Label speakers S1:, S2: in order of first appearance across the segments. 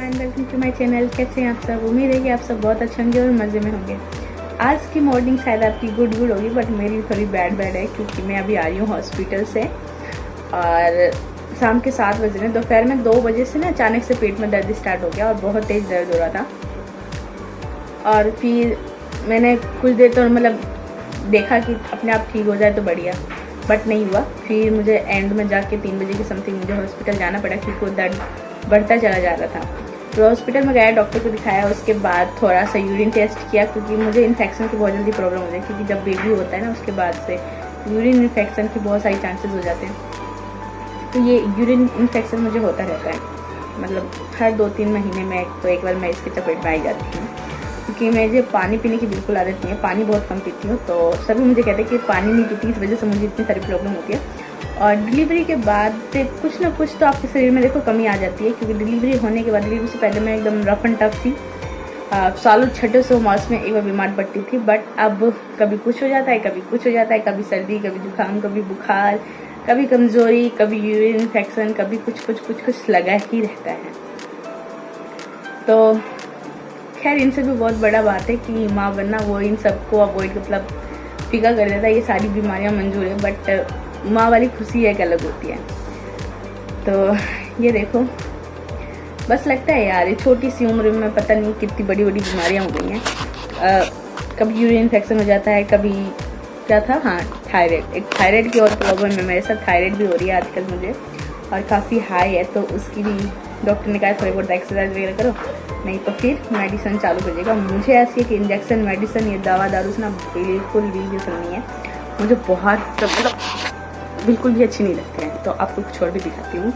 S1: And welcome to my channel. कैसे हैं आप सब? उम्मीद है कि आप सब बहुत अच्छे होंगे और मज़े में होंगे। आज की मॉर्निंग शायद आपकी गुड होगी, बट मेरी थोड़ी बैड है क्योंकि मैं अभी आ रही हूँ हॉस्पिटल से और शाम के 7 बज रहे हैं। दोपहर में 2 बजे से ना अचानक से पेट में दर्द स्टार्ट हो गया और बहुत तेज़ दर्द हो रहा था। और फिर मैंने कुछ देर तो मतलब देखा कि अपने आप ठीक हो जाए तो बढ़िया, बट नहीं हुआ। फिर मुझे एंड में जाके 3 बजे की समथिंग मुझे हॉस्पिटल जाना पड़ा क्योंकि वो दर्द बढ़ता चला जा रहा था। तो हॉस्पिटल में गया, डॉक्टर को दिखाया, उसके बाद थोड़ा सा यूरिन टेस्ट किया क्योंकि मुझे इन्फेक्शन की बहुत जल्दी प्रॉब्लम हो जाए, क्योंकि जब बेबी होता है ना उसके बाद से यूरिन इन्फेक्शन की बहुत सारी चांसेस हो जाते हैं। तो ये यूरिन इन्फेक्शन मुझे होता रहता है, मतलब हर 2-3 महीने में एक बार मैं इसके चपेट में आई जाती हूँ, क्योंकि मुझे पानी पीने की बिल्कुल आदत नहीं है। पानी बहुत कम पीती हूँ, तो सभी मुझे कहते हैं कि पानी नहीं पीती, इस वजह से मुझे इतनी सारी प्रॉब्लम होती है। और डिलीवरी के बाद कुछ ना कुछ तो आपके शरीर में देखो कमी आ जाती है, क्योंकि डिलीवरी होने के बाद, डिलीवरी से पहले मैं एकदम रफ एंड टफ थी। सालों छठे सौ मास में एक बार बीमार पड़ती थी, बट अब कभी कुछ हो जाता है, कभी कुछ हो जाता है, कभी सर्दी, कभी जुकाम, कभी बुखार, कभी कमज़ोरी, कभी यूरिन इन्फेक्शन, कभी कुछ लगा ही रहता है। तो खैर इनसे भी बहुत बड़ा बात है कि माँ बनना वो इन सबको अवॉइड मतलब फीका कर देता है। ये सारी बीमारियाँ मंजूर है, बट माँ वाली खुशी एक अलग होती है। तो ये देखो, बस लगता है यार ये छोटी सी उम्र में पता नहीं कितनी बड़ी बड़ी बीमारियाँ हो गई हैं। कभी यूरिन इन्फेक्शन हो जाता है, कभी क्या था, हाँ थायराइड। एक थायराइड की और प्रॉब्लम है, मेरे साथ थायराइड भी हो रही है आजकल मुझे, और काफ़ी हाई है। तो उसकी भी डॉक्टर ने कहा थोड़ी बहुत एक्सरसाइज वगैरह करो, नहीं तो फिर मेडिसिन चालू कर देगा। मुझे ऐसी है कि इंजेक्शन मेडिसिन ये दवा दारू से ना बिल्कुल भी पसंद नहीं है, मुझे बहुत मतलब बिल्कुल भी अच्छी नहीं लगती है। तो आपको कुछ और भी दिखाती हूँ।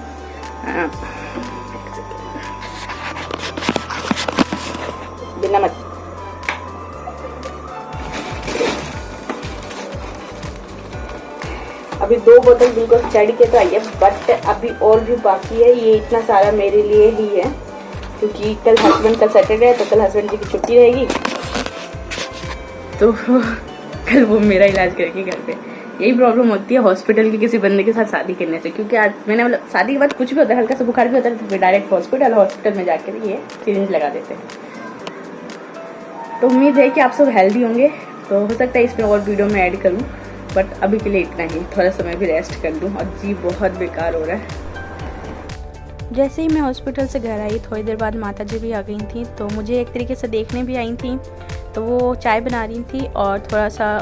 S1: बिना मत अभी 2 बोतल बिल्कुल चढ़ के तो आई है, बट अभी और भी बाकी है। ये इतना सारा मेरे लिए ही है क्योंकि कल सैटरडे है, तो कल हस्बैंड जी की छुट्टी रहेगी, तो कल वो मेरा इलाज करेंगे घर पे। यही प्रॉब्लम होती है हॉस्पिटल के किसी बंदे के साथ शादी करने से, क्योंकि आज मैंने मतलब शादी के बाद कुछ भी होता है, हल्का सा बुखार भी होता है, तो फिर डायरेक्ट हॉस्पिटल में जाकर ये सिरिंज लगा देते हैं। तो उम्मीद है कि आप सब हेल्दी होंगे। तो हो सकता है इसमें और वीडियो में ऐड करूँ, बट अभी के लिए इतना ही। थोड़ा समय भी रेस्ट कर लूँ, और जी बहुत बेकार हो रहा है। जैसे ही मैं हॉस्पिटल से घर आई, थोड़ी देर बाद माता जी भी आ गई थी, तो मुझे एक तरीके से देखने भी आई थी। तो वो चाय बना रही थी और थोड़ा सा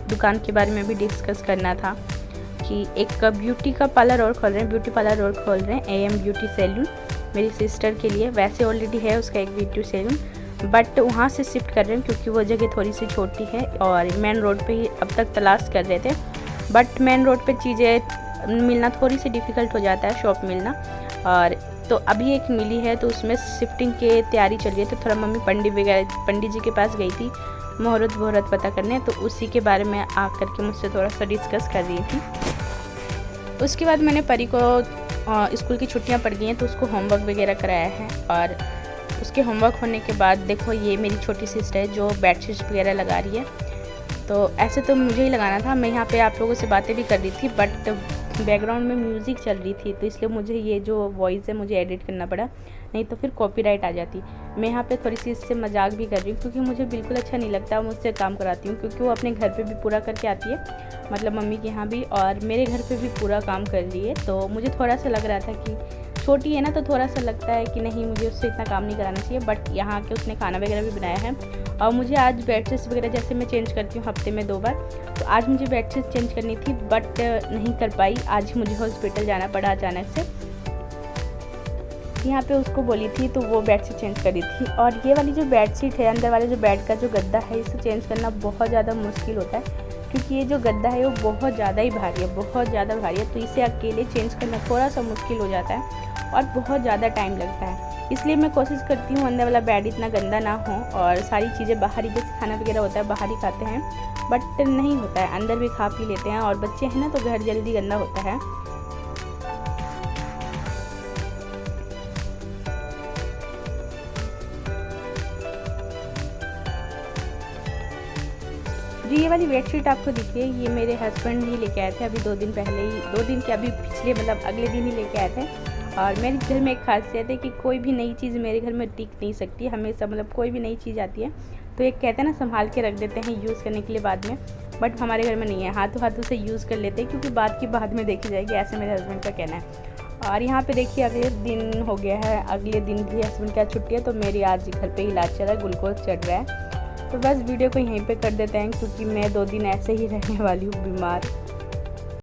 S1: दुकान के बारे में भी डिस्कस करना था कि एक ब्यूटी का पार्लर और खोल रहे हैं, ब्यूटी पार्लर और खोल रहे हैं, AM ब्यूटी सैलून, मेरी सिस्टर के लिए। वैसे ऑलरेडी है उसका एक ब्यूटी सैलून, बट वहाँ से शिफ्ट कर रहे हैं क्योंकि वो जगह थोड़ी सी छोटी है और मेन रोड पे ही अब तक तलाश कर रहे थे, बट मेन रोड पे चीज़ें मिलना थोड़ी सी डिफ़िकल्ट हो जाता है, शॉप मिलना। और तो अभी एक मिली है, तो उसमें शिफ्टिंग की तैयारी चल रही है। तो थोड़ा मम्मी पंडित जी के पास गई थी मुहूर्त पता करने, तो उसी के बारे में आकर के मुझसे थोड़ा सा डिस्कस कर रही थी। उसके बाद मैंने परी को स्कूल की छुट्टियां पड़ गई हैं, तो उसको होमवर्क वगैरह कराया है। और उसके होमवर्क होने के बाद देखो, ये मेरी छोटी सिस्टर है जो बेडशीट वगैरह लगा रही है। तो ऐसे तो मुझे ही लगाना था, मैं यहाँ पे आप लोगों से बातें भी कर रही थी, बट बैकग्राउंड में म्यूज़िक चल रही थी, तो इसलिए मुझे ये जो वॉइस है मुझे एडिट करना पड़ा, नहीं तो फिर कॉपीराइट आ जाती। मैं यहाँ पे थोड़ी सी इससे मजाक भी कर रही हूँ क्योंकि मुझे बिल्कुल अच्छा नहीं लगता, मुझसे काम कराती हूँ, क्योंकि वो अपने घर पे भी पूरा करके आती है, मतलब मम्मी के यहाँ भी, और मेरे घर पे भी पूरा काम कर रही है। तो मुझे थोड़ा सा लग रहा था कि छोटी है ना, तो थोड़ा सा लगता है कि नहीं मुझे उससे इतना काम नहीं कराना चाहिए। बट यहाँ के उसने खाना वगैरह भी बनाया है, और मुझे आज बेडशीट्स वगैरह जैसे मैं चेंज करती हूँ हफ्ते में 2 बार, तो आज मुझे बेडशीट चेंज करनी थी, बट नहीं कर पाई। आज मुझे हॉस्पिटल जाना पड़ा अचानक से। यहाँ पे उसको बोली थी, तो वो बेडशीट चेंज करी थी। और ये वाली जो बेडशीट है, अंदर वाले जो बेड का जो गद्दा है, इसे चेंज करना बहुत ज़्यादा मुश्किल होता है, क्योंकि ये जो गद्दा है वो बहुत ज़्यादा ही भारी है, बहुत ज़्यादा भारी है। तो इसे अकेले चेंज करना थोड़ा सा मुश्किल हो जाता है और बहुत ज़्यादा टाइम लगता है। इसलिए मैं कोशिश करती हूँ अंदर वाला बेड इतना गंदा ना हो, और सारी चीज़ें बाहर ही, जैसे खाना वगैरह होता है बाहर ही खाते हैं, बट नहीं होता है, अंदर भी खा पी लेते हैं, और बच्चे हैं ना, तो घर जल्दी गंदा होता है। जी ये वाली बेडशीट आपको दिखी है, ये मेरे हस्बैंड ही लेके आए थे अभी 2 दिन पहले ही, 2 दिन के अभी पिछले मतलब अगले दिन ही लेके आए थे। और मेरे घर में एक खासियत है कि कोई भी नई चीज़ मेरे घर में टिक नहीं सकती, हमेशा मतलब कोई भी नई चीज़ आती है तो एक कहते हैं ना संभाल के रख देते हैं यूज़ करने के लिए बाद में, बट हमारे घर में नहीं है, हाथों हाथों से यूज़ कर लेते हैं क्योंकि बात की बाद में देखी जाएगी, ऐसे मेरे हस्बैंड का कहना है। और यहाँ पे देखिए अगले दिन हो गया है, अगले दिन भी हस्बैंड का छुट्टी है तो मेरी आज घर पे इलाज चल रहा है, ग्लूकोज चढ़ रहा है। तो बस वीडियो को यहीं पे कर देते हैं क्योंकि मैं 2 दिन ऐसे ही रहने वाली हूँ बीमार।